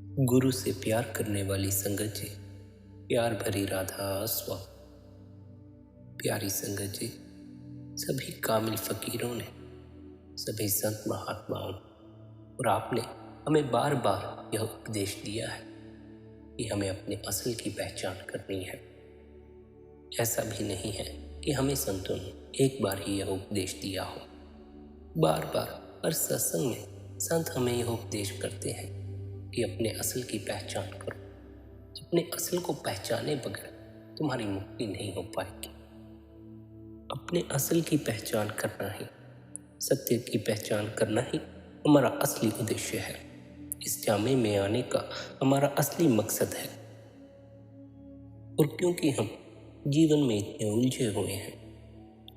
गुरु से प्यार करने वाली संगत जी, प्यार भरी राधा स्वा। प्यारी संगत जी, सभी कामिल फकीरों ने, सभी संत महात्माओं और आपने हमें बार बार यह उपदेश दिया है कि हमें अपने असल की पहचान करनी है। ऐसा भी नहीं है कि हमें संतों ने एक बार ही यह उपदेश दिया हो। बार बार हर सत्संग में संत हमें यह उपदेश करते हैं कि अपने असल की पहचान करो। अपने असल को पहचाने बगैर तुम्हारी मुक्ति नहीं हो पाएगी। अपने असल की पहचान करना ही, सत्य की पहचान करना ही हमारा असली उद्देश्य है। इस जामे में आने का हमारा असली मकसद है। और क्योंकि हम जीवन में इतने उलझे हुए हैं,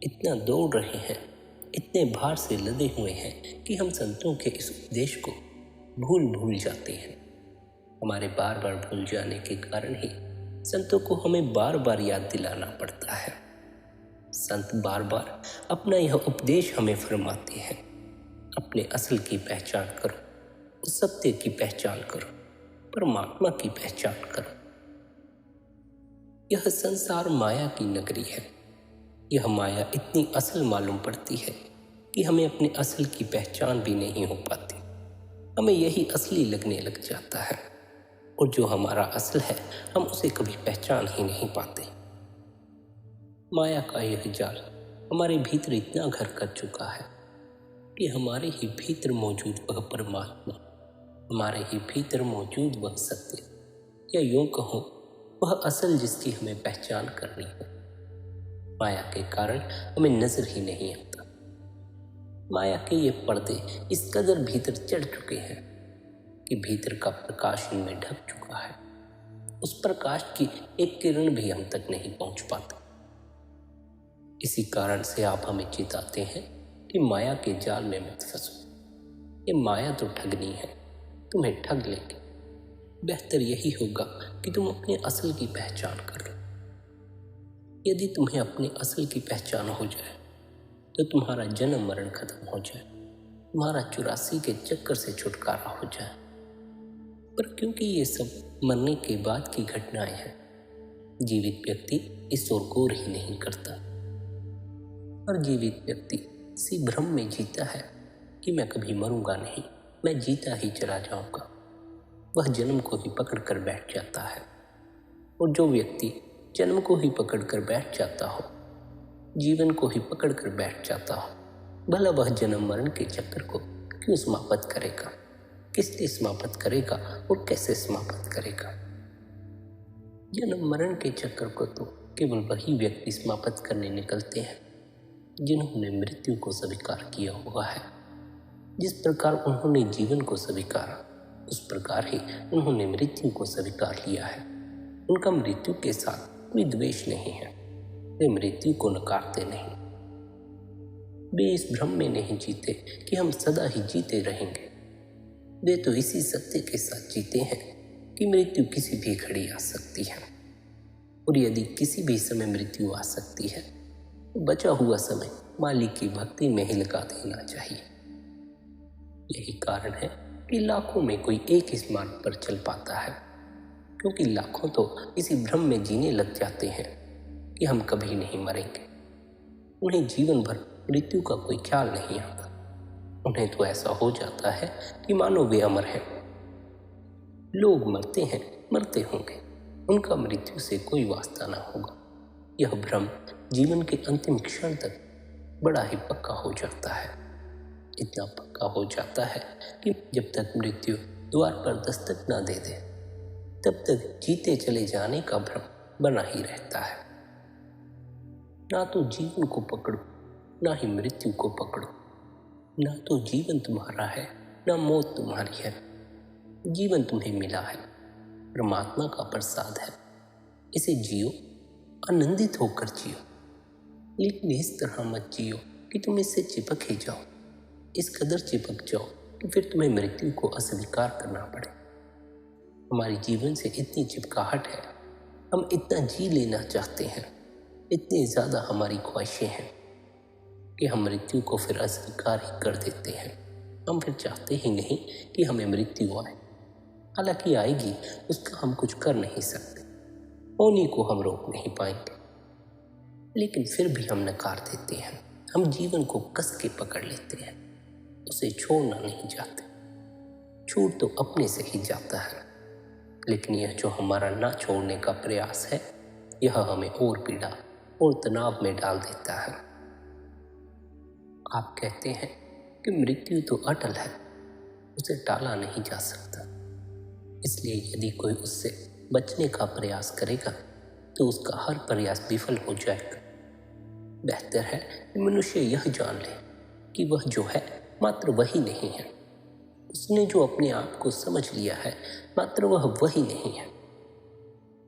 इतना दौड़ रहे हैं, इतने भार से लदे हुए हैं कि हम संतों के इस उपदेश को भूल जाते हैं। हमारे बार बार भूल जाने के कारण ही संतों को हमें बार बार याद दिलाना पड़ता है। संत बार बार अपना यह उपदेश हमें फरमाते हैं, अपने असल की पहचान करो, उस सत्य की पहचान करो, परमात्मा की पहचान करो। यह संसार माया की नगरी है। यह माया इतनी असल मालूम पड़ती है कि हमें अपने असल की पहचान भी नहीं हो पाती। हमें यही असली लगने लग जाता है, और जो हमारा असल है हम उसे कभी पहचान ही नहीं पाते। माया का यह जाल हमारे भीतर इतना घर कर चुका है कि हमारे ही भीतर मौजूद वह परमात्मा, हमारे ही भीतर मौजूद वह सत्य, या यूं कहो वह असल जिसकी हमें पहचान करनी है, माया के कारण हमें नजर ही नहीं आता। माया के ये पर्दे इस कदर भीतर चढ़ चुके हैं कि भीतर का प्रकाश इनमें ढक चुका है। उस प्रकाश की एक किरण भी हम तक नहीं पहुंच पाती। इसी कारण से आप हमें चिताते हैं कि माया के जाल में मत फंसो। ये माया तो ठगनी है, तुम्हें ठग लेंगे। बेहतर यही होगा कि तुम अपने असल की पहचान कर लो। यदि तुम्हें अपने असल की पहचान हो जाए तो तुम्हारा जन्म मरण खत्म हो जाए, तुम्हारा 84 के चक्कर से छुटकारा हो जाए। पर क्योंकि ये सब मरने के बाद की घटनाएं हैं, जीवित व्यक्ति इस ओर गौर ही नहीं करता। और जीवित व्यक्ति इसी भ्रम में जीता है कि मैं कभी मरूंगा नहीं, मैं जीता ही चला जाऊंगा। वह जन्म को ही पकड़ कर बैठ जाता है। और जो व्यक्ति जन्म को ही पकड़ कर बैठ जाता हो, जीवन को ही पकड़ कर बैठ जाता हो, भला वह जन्म मरण के चक्कर को क्यों समाप्त करेगा, किस लिए समाप्त करेगा और कैसे समाप्त करेगा। जन्म मरण के चक्कर को तो केवल वही व्यक्ति समाप्त करने निकलते हैं जिन्होंने मृत्यु को स्वीकार किया हुआ है। जिस प्रकार उन्होंने जीवन को स्वीकारा, उस प्रकार ही उन्होंने मृत्यु को स्वीकार लिया है। उनका मृत्यु के साथ कोई द्वेष नहीं है, वे मृत्यु को नकारते नहीं। वे इस भ्रम में नहीं जीते कि हम सदा ही जीते रहेंगे। वे तो इसी सत्य के साथ जीते हैं कि मृत्यु किसी भी घड़ी आ सकती है, और यदि किसी भी समय मृत्यु आ सकती है तो बचा हुआ समय मालिक की भक्ति में ही लगा देना चाहिए। यही कारण है कि लाखों में कोई एक इस मार्ग पर चल पाता है, क्योंकि लाखों तो इसी भ्रम में जीने लग जाते हैं कि हम कभी नहीं मरेंगे। उन्हें जीवन भर मृत्यु का कोई ख्याल नहीं आता। उन्हें तो ऐसा हो जाता है कि मानो वे अमर हैं। लोग मरते हैं, मरते होंगे, उनका मृत्यु से कोई वास्ता ना होगा। यह भ्रम जीवन के अंतिम क्षण तक बड़ा ही पक्का हो जाता है। इतना पक्का हो जाता है कि जब तक मृत्यु द्वार पर दस्तक ना दे दे, तब तक जीते चले जाने का भ्रम बना ही रहता है। ना तो जीवन को पकड़ो, ना ही मृत्यु को पकड़ो। ना तो जीवन तुम्हारा है, ना मौत तुम्हारी है। जीवन तुम्हें मिला है, परमात्मा का प्रसाद है। इसे जियो, आनंदित होकर जियो, लेकिन इस तरह मत जियो कि तुम इससे चिपक ही जाओ। इस कदर चिपक जाओ कि फिर तुम्हें मृत्यु को अस्वीकार करना पड़े। हमारी जीवन से इतनी चिपकाहट है, हम इतना जी लेना चाहते हैं, इतनी ज़्यादा हमारी ख्वाहिशें हैं कि हम मृत्यु को फिर अस्वीकार ही कर देते हैं। हम फिर चाहते ही नहीं कि हमें मृत्यु आए। हालांकि आएगी, उसका हम कुछ कर नहीं सकते, होने को हम रोक नहीं पाएंगे, लेकिन फिर भी हम नकार देते हैं। हम जीवन को कस के पकड़ लेते हैं, उसे छोड़ना नहीं चाहते। छूट तो अपने से ही जाता है, लेकिन यह जो हमारा ना छोड़ने का प्रयास है, यह हमें और पीड़ा और तनाव में डाल देता है। आप कहते हैं कि मृत्यु तो अटल है, उसे टाला नहीं जा सकता, इसलिए यदि कोई उससे बचने का प्रयास करेगा तो उसका हर प्रयास विफल हो जाएगा। बेहतर है कि मनुष्य यह जान ले कि वह जो है मात्र वही नहीं है। उसने जो अपने आप को समझ लिया है, मात्र वह वही नहीं है।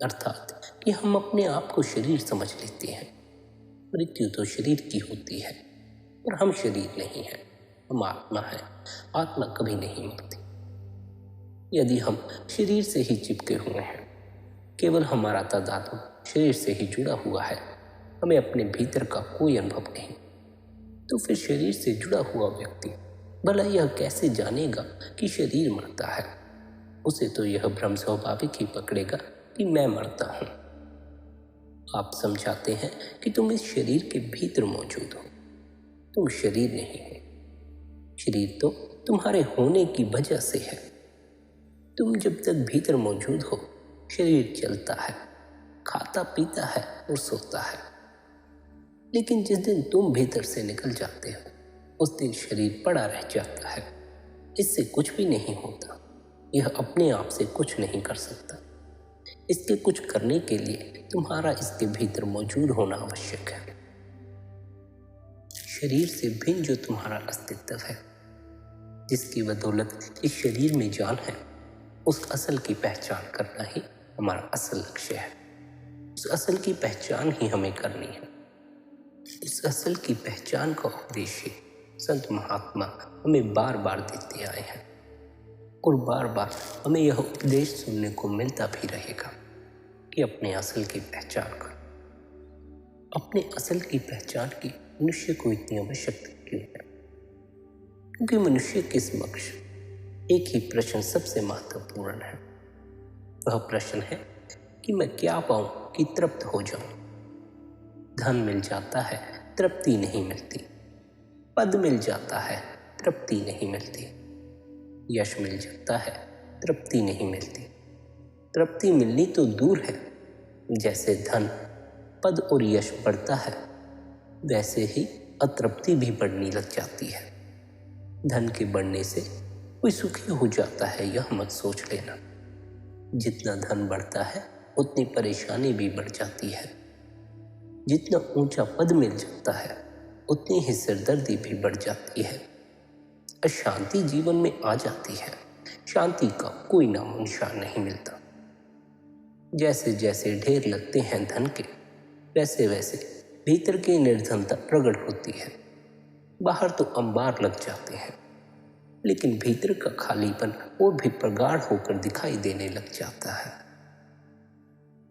अर्थात कि हम अपने आप को शरीर समझ लेते हैं। मृत्यु तो शरीर की होती है, और हम शरीर नहीं हैं, हम आत्मा हैं। आत्मा कभी नहीं मरती। यदि हम शरीर से ही चिपके हुए हैं, केवल हमारा तादात्म्य शरीर से ही जुड़ा हुआ है, हमें अपने भीतर का कोई अनुभव नहीं, तो फिर शरीर से जुड़ा हुआ व्यक्ति भला यह कैसे जानेगा कि शरीर मरता है? उसे तो यह भ्रम स्वाभाविक ही पकड़ेगा कि मैं मरता हूं। आप समझाते हैं कि तुम इस शरीर के भीतर मौजूद हो, तुम शरीर नहीं हो। शरीर तो तुम्हारे होने की वजह से है। तुम जब तक भीतर मौजूद हो, शरीर चलता है, खाता पीता है और सोता है। लेकिन जिस दिन तुम भीतर से निकल जाते हो, उस दिन शरीर पड़ा रह जाता है। इससे कुछ भी नहीं होता। यह अपने आप से कुछ नहीं कर सकता। इसके कुछ करने के लिए तुम्हारा इसके भीतर मौजूद होना आवश्यक है। शरीर से भिन्न जो तुम्हारा अस्तित्व है, जिसकी बदौलत इस शरीर में जान है, उस असल की पहचान करना ही हमारा असल लक्ष्य है। उस असल की पहचान ही हमें करनी है। इस असल की पहचान का उपदेश ही संत महात्मा हमें बार बार देते आए हैं, और बार बार हमें यह उपदेश सुनने को मिलता भी रहेगा कि अपने असल की पहचान करो। अपने असल की पहचान की मनुष्य को इतनी आवश्यकता क्यों है? क्योंकि मनुष्य के समक्ष एक ही प्रश्न सबसे महत्वपूर्ण है। वह प्रश्न है कि मैं क्या पाऊं कि तृप्त हो जाऊं। धन मिल जाता है, तृप्ति नहीं मिलती। पद मिल जाता है, तृप्ति नहीं मिलती। यश मिल जाता है, तृप्ति नहीं मिलती। तृप्ति मिलनी तो दूर है। जैसे धन, पद और यश बढ़ता है, वैसे ही अतृप्ति भी बढ़ने लग जाती है। धन के बढ़ने से कोई सुखी हो जाता है, यह मत सोच लेना। जितना धन बढ़ता है, उतनी परेशानी भी बढ़ जाती है। जितना ऊंचा पद मिल जाता है, उतनी ही सिरदर्दी भी बढ़ जाती है। अशांति जीवन में आ जाती है। शांति का कोई नामो निशान नहीं मिलता। जैसे जैसे ढेर लगते हैं धन के, वैसे वैसे भीतर की निर्धनता प्रकट होती है। बाहर तो अंबार लग जाते हैं, लेकिन भीतर का खालीपन और भी प्रगाढ़ होकर दिखाई देने लग जाता है।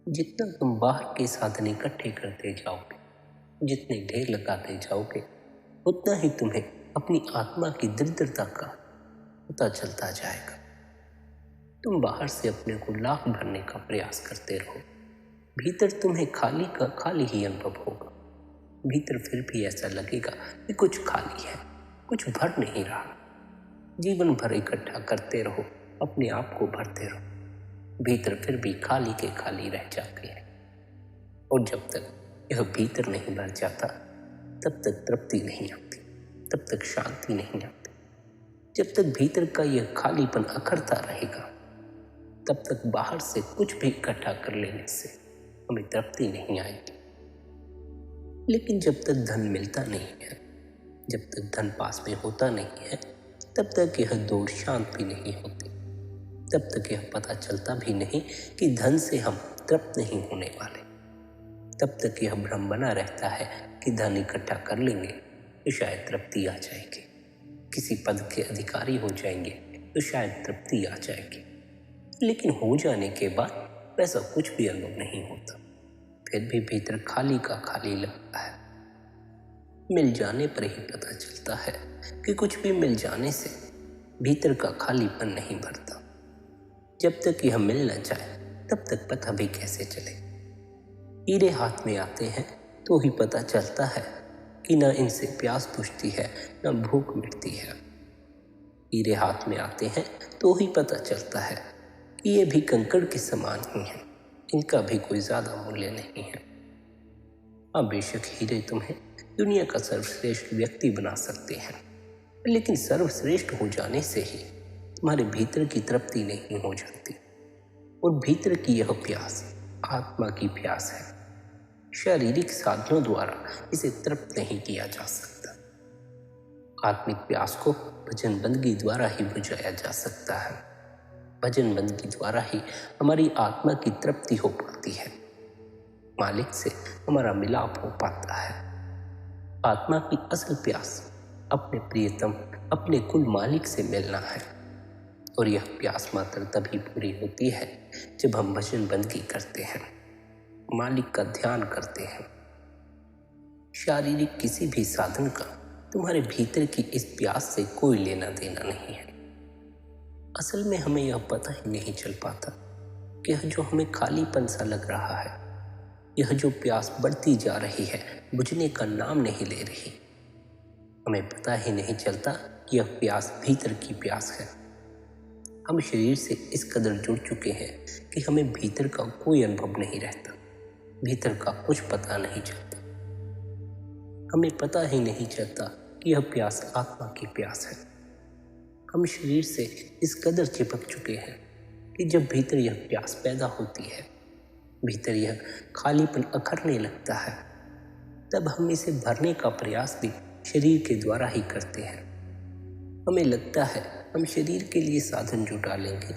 जितना तुम बाहर के साधन इकट्ठे करते जाओगे, जितने ढेर लगाते जाओगे, उतना ही तुम्हें अपनी आत्मा की दरिद्रता का पता चलता जाएगा। तुम बाहर से अपने को लाख भरने का प्रयास करते रहो, भीतर तुम्हें खाली का खाली ही अनुभव होगा। भीतर फिर भी ऐसा लगेगा कि कुछ खाली है, कुछ भर नहीं रहा। जीवन भर इकट्ठा करते रहो, अपने आप को भरते रहो, भीतर फिर भी खाली के खाली रह जाते हैं। और जब तक यह भीतर नहीं भर जाता, तब तक तृप्ति नहीं आती, तब तक शांति नहीं आती। जब तक भीतर का यह खालीपन अखरता रहेगा, तब तक बाहर से कुछ भी इकट्ठा कर लेने से हमें तृप्ति नहीं आएगी। लेकिन जब तक धन मिलता नहीं है, जब तक धन पास में होता नहीं है, तब तक यह दौड़ शांत भी नहीं होती। तब तक यह पता चलता भी नहीं कि धन से हम तृप्त नहीं होने वाले। तब तक यह भ्रम बना रहता है कि धन इकट्ठा कर लेंगे तो शायद तृप्ति आ जाएगी, किसी पद के अधिकारी हो जाएंगे तो शायद तृप्ति आ जाएगी। लेकिन हो जाने के बाद वैसा कुछ भी अनुभव नहीं होता। फिर भी भीतर खाली का खाली लगता है। मिल जाने पर ही पता चलता है कि कुछ भी मिल जाने से भीतर का खालीपन नहीं भरता। जब तक यह मिल न जाए तब तक पता भी कैसे चले। हीरे हाथ में आते हैं तो ही पता चलता है कि न इनसे प्यास बुझती है न भूख मिटती है। हीरे हाथ में आते हैं तो ही पता चलता है कि ये भी कंकड़ के समान ही हैं, इनका भी कोई ज़्यादा मूल्य नहीं है। हाँ, बेशक हीरे तुम्हें दुनिया का सर्वश्रेष्ठ व्यक्ति बना सकते हैं, लेकिन सर्वश्रेष्ठ हो जाने से ही तुम्हारे भीतर की तृप्ति नहीं हो जाती। और भीतर की यह प्यास आत्मा की प्यास है। शारीरिक साधनों द्वारा इसे तृप्त नहीं किया जा सकता। आत्मिक प्यास को भजन बंदगी द्वारा ही बुझाया जा सकता है। भजन बंदगी द्वारा ही हमारी आत्मा की तृप्ति हो पाती है, मालिक से हमारा मिलाप हो पाता है। आत्मा की असल प्यास अपने प्रियतम, अपने कुल मालिक से मिलना है। और यह प्यास मात्र तभी पूरी होती है जब हम भजन बंदगी करते हैं, मालिक का ध्यान करते हैं। शारीरिक किसी भी साधन का तुम्हारे भीतर की इस प्यास से कोई लेना देना नहीं है। असल में हमें यह पता ही नहीं चल पाता कि यह जो हमें खालीपन सा लग रहा है, यह जो प्यास बढ़ती जा रही है, बुझने का नाम नहीं ले रही। हमें पता ही नहीं चलता कि यह प्यास भीतर की प्यास है। हम शरीर से इस कदर जुड़ चुके हैं कि हमें भीतर का कोई अनुभव नहीं रहता, भीतर का कुछ पता नहीं चलता। हमें पता ही नहीं चलता कि यह प्यास आत्मा की प्यास है। हम शरीर से इस कदर चिपक चुके हैं कि जब भीतर यह प्यास पैदा होती है, भीतर यह खालीपन अखरने लगता है, तब हम इसे भरने का प्रयास भी शरीर के द्वारा ही करते हैं। हमें लगता है हम शरीर के लिए साधन जुटा लेंगे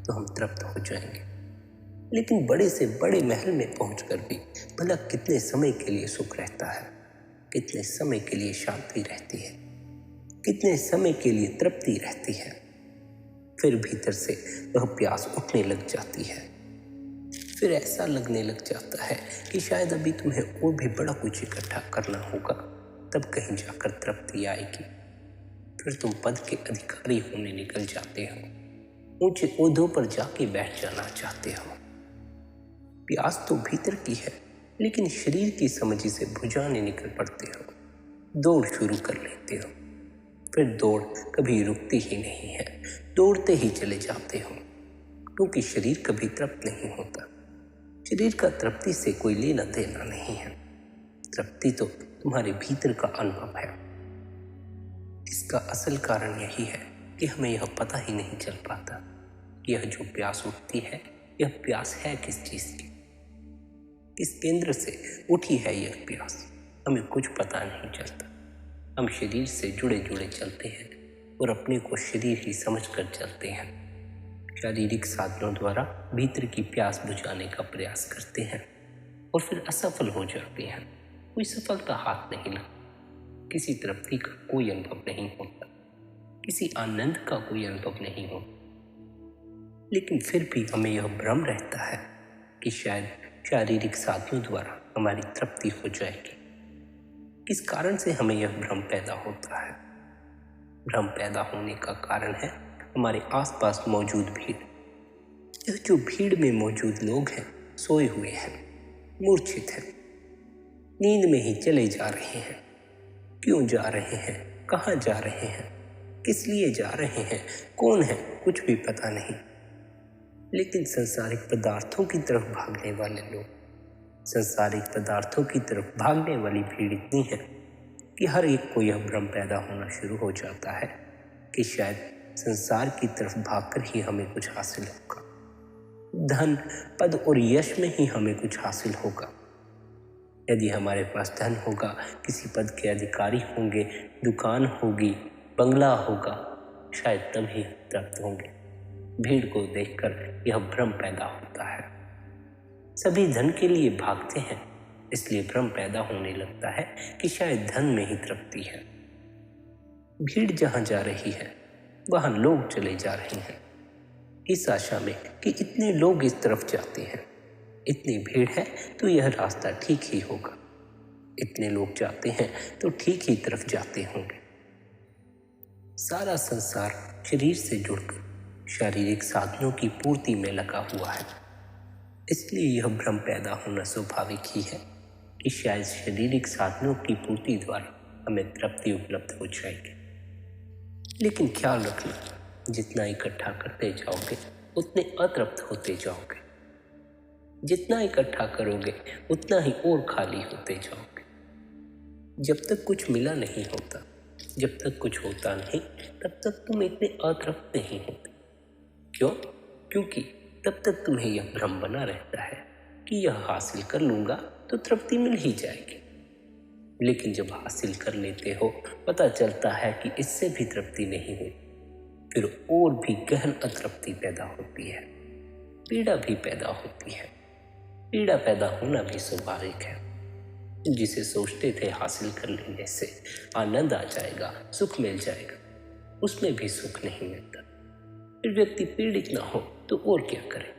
तो हम तृप्त हो जाएंगे, लेकिन बड़े से बड़े महल में पहुंचकर भी भला कितने समय के लिए सुख रहता है, कितने समय के लिए शांति रहती है, कितने समय के लिए तृप्ति रहती है। फिर भीतर से वह प्यास उठने लग जाती है। फिर ऐसा लगने लग जाता है कि शायद अभी तुम्हें और भी बड़ा कुछ इकट्ठा करना होगा, तब कहीं जाकर तृप्ति आएगी। फिर तुम पद के अधिकारी होने निकल जाते हो, ऊंचे ओहदों पर जाके बैठ जाना चाहते हो। प्यास तो भीतर की है, लेकिन शरीर की समझ से बुझाने निकल पड़ते हो, दौड़ शुरू कर लेते हो। फिर दौड़ कभी रुकती ही नहीं है, दौड़ते ही चले जाते हो, क्योंकि शरीर कभी तृप्त नहीं होता। शरीर का तृप्ति से कोई लेना देना नहीं है। तृप्ति तो तुम्हारे भीतर का अनुभव है। इसका असल कारण यही है कि हमें यह पता ही नहीं चल पाता कि यह जो प्यास उठती है, यह प्यास है किस चीज़ की, किस केंद्र से उठी है यह प्यास। हमें कुछ पता नहीं चलता। हम शरीर से जुड़े जुड़े चलते हैं और अपने को शरीर ही समझकर चलते हैं। शारीरिक साधनों द्वारा भीतर की प्यास बुझाने का प्रयास करते हैं और फिर असफल हो जाते हैं। कोई सफलता हाथ नहीं लगती, किसी तृप्ति का कोई अनुभव नहीं होता, किसी आनंद का कोई अनुभव नहीं होता। लेकिन फिर भी हमें यह भ्रम रहता है कि शायद शारीरिक साधनों द्वारा हमारी तृप्ति हो जाएगी। किस कारण से हमें यह भ्रम पैदा होता है? भ्रम पैदा होने का कारण है हमारे आसपास मौजूद भीड़। यह जो भीड़ में मौजूद लोग हैं, सोए हुए हैं, मूर्छित हैं, नींद में ही चले जा रहे हैं। क्यों जा रहे हैं, कहाँ जा रहे हैं, किस लिए जा रहे हैं, कौन है, कुछ भी पता नहीं। लेकिन संसारिक पदार्थों की तरफ भागने वाले लोग, संसारिक पदार्थों की तरफ भागने वाली भीड़ इतनी है कि हर एक को यह भ्रम पैदा होना शुरू हो जाता है कि शायद संसार की तरफ भागकर ही हमें कुछ हासिल होगा, धन, पद और यश में ही हमें कुछ हासिल होगा। यदि हमारे पास धन होगा, किसी पद के अधिकारी होंगे, दुकान होगी, बंगला होगा, शायद तभी तृप्त होंगे। भीड़ को देखकर यह भ्रम पैदा होता है। सभी धन के लिए भागते हैं, इसलिए भ्रम पैदा होने लगता है कि शायद धन में ही तृप्ति है। भीड़ जहां जा रही है वहां लोग चले जा रहे हैं, इस आशा में कि इतने लोग इस तरफ जाते हैं, इतनी भीड़ है तो यह रास्ता ठीक ही होगा, इतने लोग जाते हैं तो ठीक ही तरफ जाते होंगे। सारा संसार शरीर से जुड़कर शारीरिक साधनों की पूर्ति में लगा हुआ है। इसलिए यह भ्रम पैदा होना स्वाभाविक ही है कि शायद शारीरिक साधनों की पूर्ति द्वारा हमें तृप्ति उपलब्ध हो जाएगी। लेकिन ख्याल रखना, जितना इकट्ठा करते जाओगे उतने अतृप्त होते जाओगे। जितना इकट्ठा करोगे उतना ही और खाली होते जाओगे। जब तक कुछ मिला नहीं होता, जब तक कुछ होता नहीं, तब तक तुम इतने अतृप्त नहीं होते। क्यों? क्योंकि तब तक तुम्हें यह भ्रम बना रहता है कि यह हासिल कर लूंगा तो तृप्ति मिल ही जाएगी। लेकिन जब हासिल कर लेते हो, पता चलता है कि इससे भी तृप्ति नहीं हुई। फिर और भी गहन अतृप्ति पैदा होती है, पीड़ा भी पैदा होती है। पीड़ा पैदा होना भी स्वाभाविक है। जिसे सोचते थे हासिल कर लेने से आनंद आ जाएगा, सुख मिल जाएगा, उसमें भी सुख नहीं मिलता। फिर व्यक्ति पीड़ित ना हो तो और क्या करे।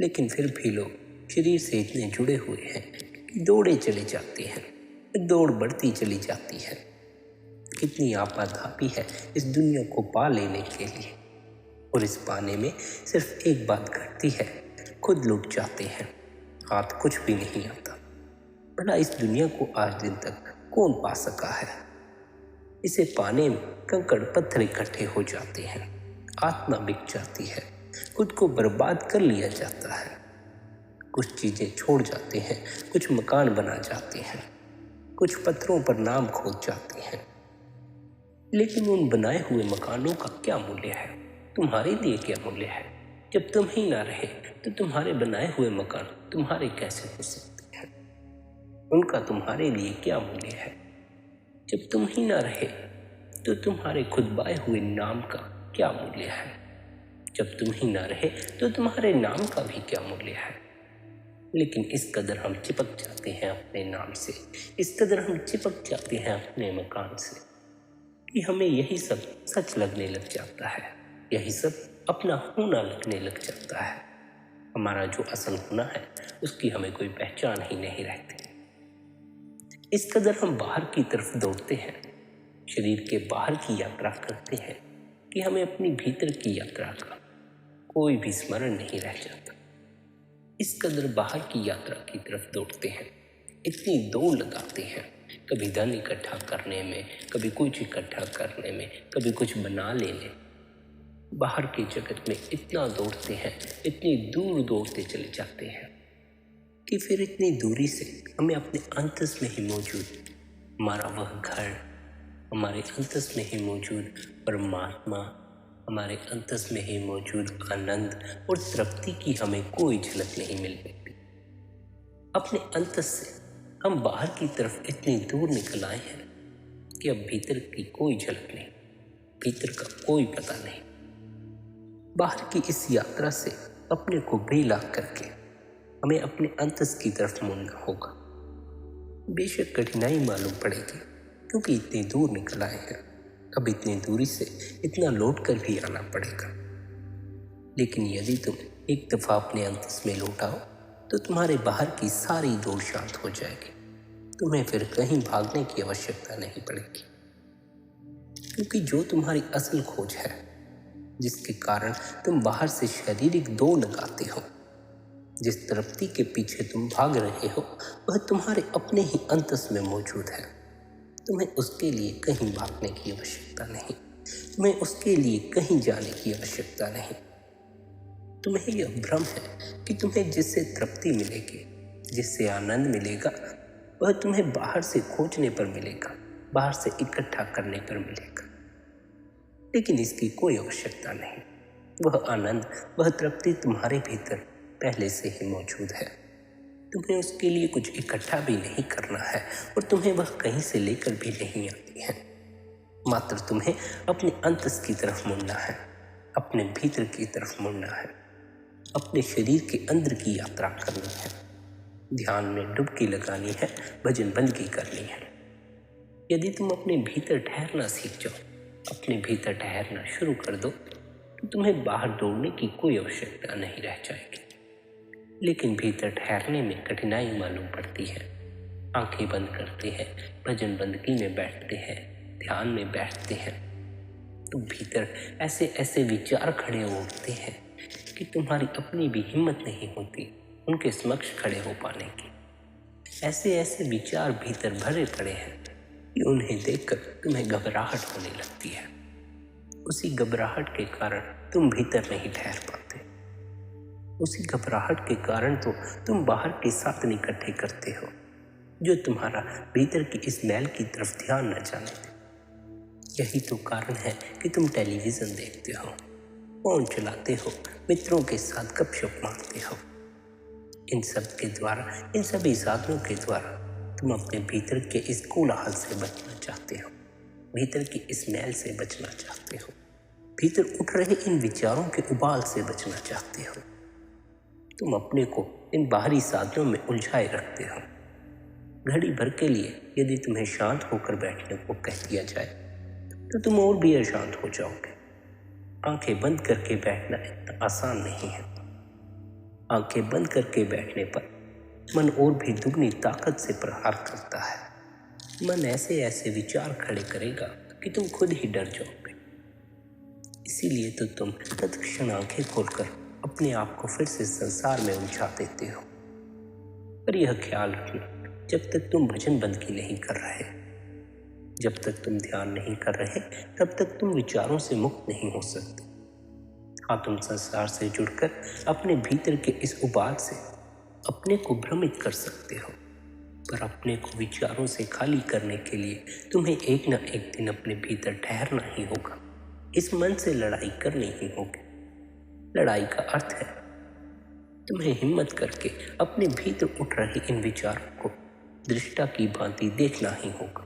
लेकिन फिर भी लोग शरीर से इतने जुड़े हुए हैं कि दौड़े चले जाते हैं, दौड़ बढ़ती चली जाती है। कितनी आपाधापी है इस दुनिया को पा लेने के लिए, और इस पाने में सिर्फ एक बात घटती है, खुद लुट जाते हैं, हाथ कुछ भी नहीं आता। भला इस दुनिया को आज दिन तक कौन पा सका है? इसे पाने में कंकड़ पत्थर इकट्ठे हो जाते हैं, आत्मा बिक जाती है, खुद को बर्बाद कर लिया जाता है। कुछ चीजें छोड़ जाते हैं, कुछ मकान बना जाते हैं, कुछ पत्थरों पर नाम खोद जाते हैं। लेकिन उन बनाए हुए मकानों का क्या मूल्य है? तुम्हारे लिए क्या मूल्य है? जब तुम ही ना रहे तो तुम्हारे बनाए हुए मकान तुम्हारे कैसे हो सकते हैं? उनका तुम्हारे लिए क्या मूल्य है? जब तुम ही ना रहे तो तुम्हारे खुद बाए हुए नाम का क्या मूल्य है? जब तुम ही ना रहे तो तुम्हारे नाम का भी क्या मूल्य है? लेकिन इस कदर हम चिपक जाते हैं अपने नाम से, इस कदर हम चिपक जाते हैं अपने मकान से कि हमें यही सब सच लगने लग जाता है, यही सब अपना होना लगने लग जाता है। हमारा जो असल होना है उसकी हमें कोई पहचान ही नहीं रहती। इस कदर हम बाहर की तरफ दौड़ते हैं, शरीर के बाहर की यात्रा करते हैं कि हमें अपनी भीतर की यात्रा का कोई भी स्मरण नहीं रह जाता। इस कदर बाहर की यात्रा की तरफ दौड़ते हैं, इतनी दौड़ लगाते हैं, कभी धन इकट्ठा करने में, कभी कुछ इकट्ठा करने में, कभी कुछ बना लेने। बाहर के जगत में इतना दौड़ते हैं, इतनी दूर दौड़ते चले जाते हैं कि फिर इतनी दूरी से हमें अपने अंतस में ही मौजूद हमारा वह घर, हमारे अंतस में ही मौजूद परमात्मा, हमारे अंतस में ही मौजूद आनंद और तृप्ति की हमें कोई झलक नहीं मिल पाती। अपने अंतस से हम बाहर की तरफ इतनी दूर निकल आए हैं कि अब भीतर की कोई झलक नहीं, भीतर का कोई पता नहीं। बाहर की इस यात्रा से अपने को बेलाग करके हमें अपने अंतस की तरफ मुड़ना होगा। बेशक कठिनाई मालूम पड़ेगी क्योंकि इतनी दूर निकल आए हैं, अब इतनी दूरी से इतना लौट कर भी आना पड़ेगा। लेकिन यदि तुम एक दफा अपने अंतस में लौट आओ तो तुम्हारे बाहर की सारी दौड़ शांत हो जाएगी। तुम्हें फिर कहीं भागने की आवश्यकता नहीं पड़ेगी, क्योंकि जो तुम्हारी असल खोज है, जिसके कारण तुम बाहर से शारीरिक दौड़ लगाते हो, जिस तृप्ति के पीछे तुम भाग रहे हो, वह तुम्हारे अपने ही अंतस में मौजूद है। तुम्हें उसके लिए कहीं भागने की आवश्यकता नहीं, तुम्हें उसके लिए कहीं जाने की आवश्यकता नहीं। तुम्हें यह भ्रम है कि तुम्हें जिससे तृप्ति मिलेगी, जिससे आनंद मिलेगा, वह तुम्हें बाहर से खोजने पर मिलेगा, बाहर से इकट्ठा करने पर मिलेगा। लेकिन इसकी कोई आवश्यकता नहीं। वह आनंद, वह तृप्ति तुम्हारे भीतर पहले से ही मौजूद है। तुम्हें उसके लिए कुछ इकट्ठा भी नहीं करना है और तुम्हें वह कहीं से लेकर भी नहीं आती है। मात्र तुम्हें अपने अंतस की तरफ मुड़ना है, अपने भीतर की तरफ मुड़ना है, अपने शरीर के अंदर की यात्रा करनी है, ध्यान में डुबकी लगानी है, भजन बंदगी करनी है। यदि तुम अपने भीतर ठहरना सीख जाओ, अपने भीतर ठहरना शुरू कर दो, तो तुम्हें बाहर दौड़ने की कोई आवश्यकता नहीं रह जाएगी। लेकिन भीतर ठहरने में कठिनाई मालूम पड़ती है। आंखें बंद करते हैं, भजन बंदगी में बैठते हैं, ध्यान में बैठते हैं, तो भीतर ऐसे ऐसे विचार खड़े उठते हैं कि तुम्हारी अपनी भी हिम्मत नहीं होती उनके समक्ष खड़े हो पाने की। ऐसे ऐसे विचार भीतर भरे पड़े हैं कि उन्हें देखकर तुम्हें घबराहट होने लगती है। उसी घबराहट के कारण तुम भीतर नहीं ठहर पाते। उसी घबराहट के कारण तो तुम बाहर के साधन इकट्ठे करते हो जो तुम्हारा भीतर की इस मैल की तरफ ध्यान न जाने दे। यही तो कारण है कि तुम टेलीविज़न देखते हो, फोन चलाते हो, मित्रों के साथ गपशप मारते हो। इन सब के द्वारा, इन सभी साधनों के द्वारा तुम अपने भीतर के इस कोलाहल से बचना चाहते हो, भीतर की इस मैल से बचना चाहते हो, भीतर उठ रहे इन विचारों के उबाल से बचना चाहते हो। तुम अपने को इन बाहरी साधनों में उलझाए रखते हो। घड़ी भर के लिए यदि तुम्हें शांत होकर बैठने को कह दिया जाए तो तुम और भी अशांत हो जाओगे। आंखें बंद करके बैठना इतना आसान नहीं है। आंखें बंद करके बैठने पर मन और भी दुगनी ताकत से प्रहार करता है। मन ऐसे ऐसे विचार खड़े करेगा कि तुम खुद ही डर जाओगे। इसीलिए तो तुम तत्क्षण आंखें खोलकर अपने आप को फिर से संसार में उलझा देते हो। पर यह ख्याल रखना, जब तक तुम भजन बंदगी नहीं कर रहे, जब तक तुम ध्यान नहीं कर रहे, तब तक तुम विचारों से मुक्त नहीं हो सकते। हाँ, तुम संसार से जुड़कर अपने भीतर के इस उबाल से अपने को भ्रमित कर सकते हो, पर अपने को विचारों से खाली करने के लिए तुम्हें एक न एक दिन अपने भीतर ठहरना ही होगा। इस मन से लड़ाई करनी ही होगी। लड़ाई का अर्थ है तुम्हें हिम्मत करके अपने भीतर उठ रहे इन विचारों को दृष्टा की भांति देखना ही होगा।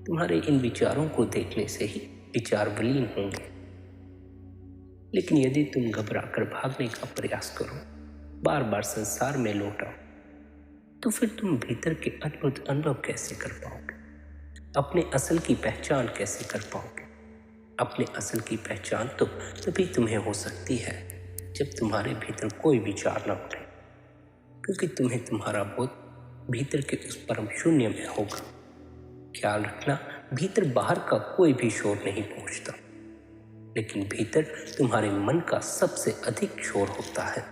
तुम्हारे इन विचारों को देखने से ही विचार विलीन होंगे। लेकिन यदि तुम घबराकर भागने का प्रयास करो, बार बार संसार में लौट आओ, तो फिर तुम भीतर के अद्भुत अनुभव कैसे कर पाओगे? अपने असल की पहचान कैसे कर पाओगे? अपने असल की पहचान तो तभी तुम्हें हो सकती है जब तुम्हारे भीतर कोई विचार न उठे, क्योंकि तुम्हें तुम्हारा बोध भीतर के उस परम शून्य में होगा। ख्याल रखना, भीतर बाहर का कोई भी शोर नहीं पहुंचता, लेकिन भीतर तुम्हारे मन का सबसे अधिक शोर होता है।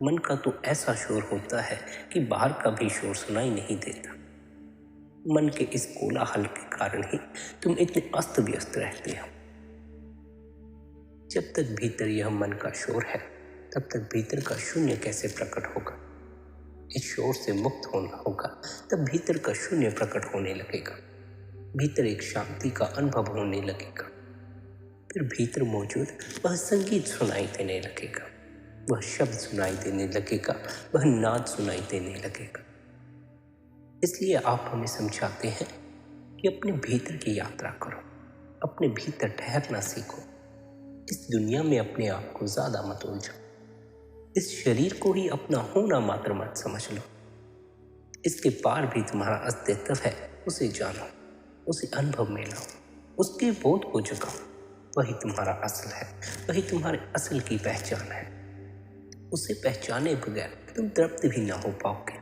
मन का तो ऐसा शोर होता है कि बाहर का भी शोर सुनाई नहीं देता। मन के इस कोलाहल के कारण ही तुम इतने अस्त व्यस्त रहते हो। जब तक भीतर यह मन का शोर है, तब तक भीतर का शून्य कैसे प्रकट होगा? इस शोर से मुक्त होना होगा, तब भीतर का शून्य प्रकट होने लगेगा। भीतर एक शांति का अनुभव होने लगेगा। फिर भीतर मौजूद वह संगीत सुनाई देने लगेगा, वह शब्द सुनाई देने लगेगा, वह नाद सुनाई देने लगेगा। इसलिए आप हमें समझाते हैं कि अपने भीतर की यात्रा करो, अपने भीतर ठहरना सीखो। इस दुनिया में अपने आप को ज्यादा मत उलझो। इस शरीर को ही अपना होना मात्र मत समझ लो। इसके पार भी तुम्हारा अस्तित्व है, उसे जानो, उसे अनुभव में लाओ, उसके बोध को जगाओ। वही तुम्हारा असल है, वही तुम्हारे असल की पहचान है। उसे पहचाने बगैर तुम तृप्त भी ना हो पाओगे।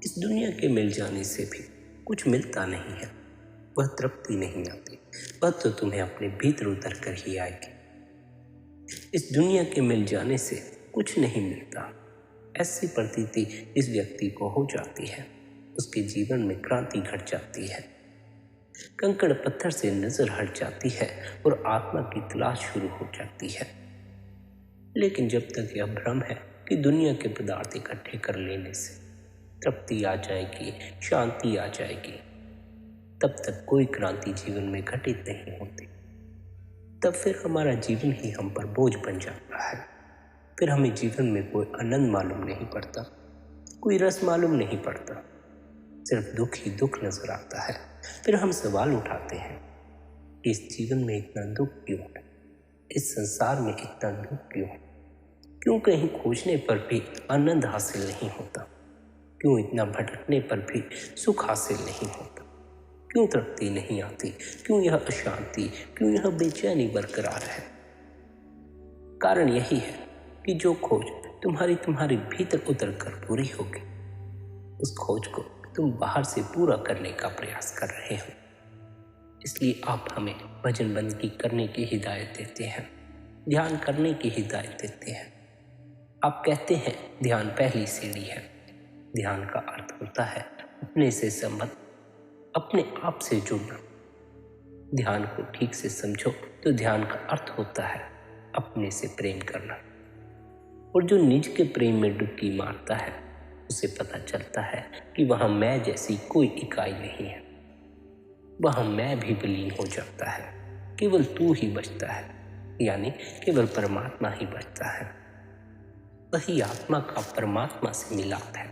इस दुनिया के मिल जाने से भी कुछ मिलता नहीं है, वह तृप्ति नहीं आती, वह तो तुम्हें अपने भीतर उतर कर ही आएगी। इस दुनिया के मिल जाने से कुछ नहीं मिलता, ऐसी प्रतीति इस व्यक्ति को हो जाती है। उसके जीवन में क्रांति घट जाती है, कंकड़ पत्थर से नजर हट जाती है और आत्मा की तलाश शुरू हो जाती है। लेकिन जब तक यह भ्रम है कि दुनिया के पदार्थ इकट्ठे कर लेने से तृप्ति आ जाएगी, शांति आ जाएगी, तब तक कोई क्रांति जीवन में घटित नहीं होती। तब फिर हमारा जीवन ही हम पर बोझ बन जाता है। फिर हमें जीवन में कोई आनंद मालूम नहीं पड़ता, कोई रस मालूम नहीं पड़ता, सिर्फ दुख ही दुख नजर आता है। फिर हम सवाल उठाते हैं कि इस जीवन में इतना दुख क्यों है, इस संसार में इतना दुख क्यों है, क्यों कहीं खोजने पर भी आनंद हासिल नहीं होता, क्यों इतना भटकने पर भी सुख हासिल नहीं होता, क्यों तृप्ति नहीं आती, क्यों यह अशांति, क्यों यह बेचैनी बरकरार है। कारण यही है कि जो खोज तुम्हारे भीतर उतर कर पूरी होगी, उस खोज को तुम बाहर से पूरा करने का प्रयास कर रहे हो। इसलिए आप हमें भजन बंदगी करने की हिदायत देते हैं, ध्यान करने की हिदायत देते हैं। आप कहते हैं ध्यान पहली सीढ़ी है। ध्यान का अर्थ होता है अपने से संबंध, अपने आप से जुड़ना। ध्यान को ठीक से समझो तो ध्यान का अर्थ होता है अपने से प्रेम करना। और जो निज के प्रेम में डुबकी मारता है उसे पता चलता है कि वहां मैं जैसी कोई इकाई नहीं है। वहां मैं भी विलीन हो जाता है, केवल तू ही बचता है, यानी केवल परमात्मा ही बचता है। वही आत्मा का परमात्मा से मिलाप है,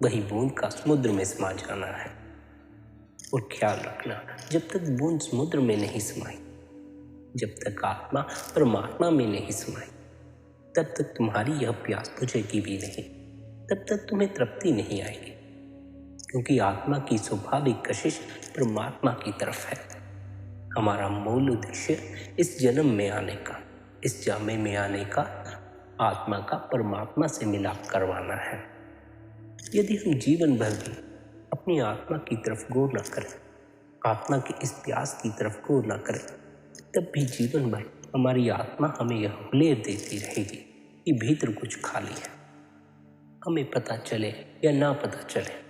वही बूंद का समुद्र में समा जाना है। और ख्याल रखना, जब तक बूंद समुद्र में नहीं समाई, जब तक आत्मा परमात्मा में नहीं समाई, तब तक तुम्हारी यह प्यास बुझेगी भी नहीं, तब तक तुम्हें तृप्ति नहीं आएगी। क्योंकि आत्मा की स्वाभाविक कशिश परमात्मा की तरफ है। हमारा मूल उद्देश्य इस जन्म में आने का, इस जामे में आने का, आत्मा का परमात्मा से मिलाप करवाना है। यदि हम जीवन भर भी अपनी आत्मा की तरफ गौर न करें, आत्मा की इस प्यास की तरफ गौर न करें, तब भी जीवन भर हमारी आत्मा हमें यह हुलेर देती रहेगी कि भीतर कुछ खाली है। हमें पता चले या ना पता चले,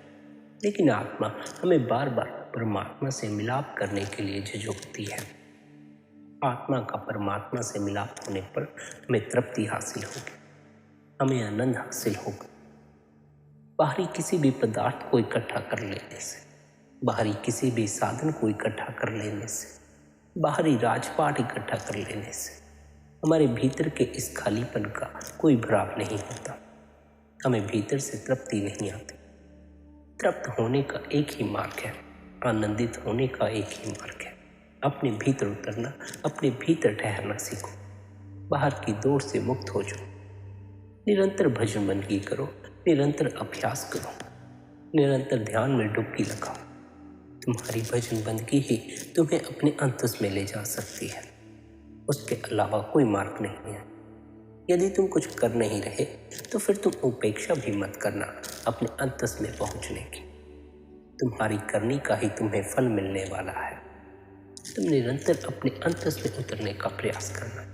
लेकिन आत्मा हमें बार बार परमात्मा से मिलाप करने के लिए झिझकती है। आत्मा का परमात्मा से मिलाप होने पर हमें तृप्ति हासिल होगी, हमें आनंद हासिल होगा। बाहरी किसी भी पदार्थ को इकट्ठा कर लेने से, बाहरी किसी भी साधन को इकट्ठा कर लेने से, बाहरी राजपाट इकट्ठा कर लेने से हमारे भीतर के इस खालीपन का कोई भ्राव नहीं होता। हमें भीतर से तृप्ति नहीं आती। तृप्त होने का एक ही मार्ग है, आनंदित होने का एक ही मार्ग है। अपने भीतर उतरना, अपने भीतर ठहरना सीखो, बाहर की दौड़ से मुक्त हो जाओ। निरंतर भजन बंदगी करो, निरंतर अभ्यास करो, निरंतर ध्यान में डुबकी लगाओ। तुम्हारी भजन बंदगी ही तुम्हें अपने अंतस में ले जा सकती है, उसके अलावा कोई मार्ग नहीं है। यदि तुम कुछ कर नहीं रहे तो फिर तुम उपेक्षा भी मत करना अपने अंतस में पहुंचने की। तुम्हारी करनी का ही तुम्हें फल मिलने वाला है। तुम निरंतर अपने अंतस में उतरने का प्रयास करना,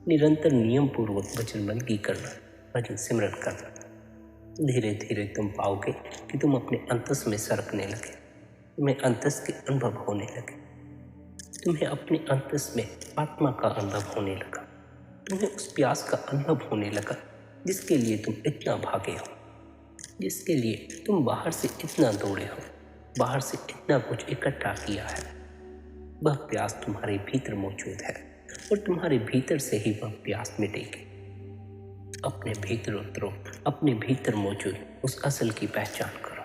निरंतर नियम पूर्वक भजन बंदगी करना, भजन सिमरन करना। धीरे धीरे तुम पाओगे कि तुम अपने अंतस में सरकने लगे, तुम्हें अंतस के अनुभव होने लगे, तुम्हें अपने अंतस में आत्मा का अनुभव होने लगा, तुम्हें उस प्यास का अनुभव होने लगा जिसके लिए तुम इतना भागे हो, जिसके लिए तुम बाहर से इतना दौड़े हो, बाहर से इतना कुछ इकट्ठा किया है। वह प्यास तुम्हारे भीतर मौजूद है और तुम्हारे भीतर से ही वह प्यास मिटेगी। अपने भीतर उतरो, अपने भीतर मौजूद उस असल की पहचान करो,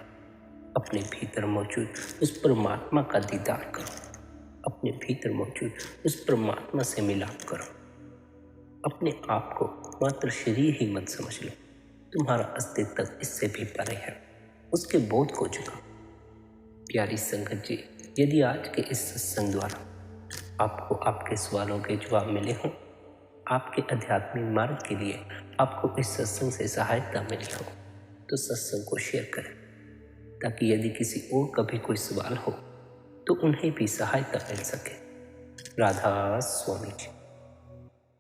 अपने भीतर मौजूद उस परमात्मा का दीदार करो, अपने भीतर मौजूद उस परमात्मा से मिलाप करो। अपने आप को मात्र शरीर ही मत समझ लो, तुम्हारा अस्तित्व इससे भी परे है, उसके बोध को जगाओ। प्यारी संगत जी, यदि आज के इस सत्संग द्वारा आपको आपके सवालों के जवाब मिले हों, आपके आध्यात्मिक मार्ग के लिए आपको इस सत्संग से सहायता मिली हो, तो सत्संग को शेयर करें, ताकि यदि किसी और का भी कोई सवाल हो तो उन्हें भी सहायता मिल सके। राधा स्वामी जी।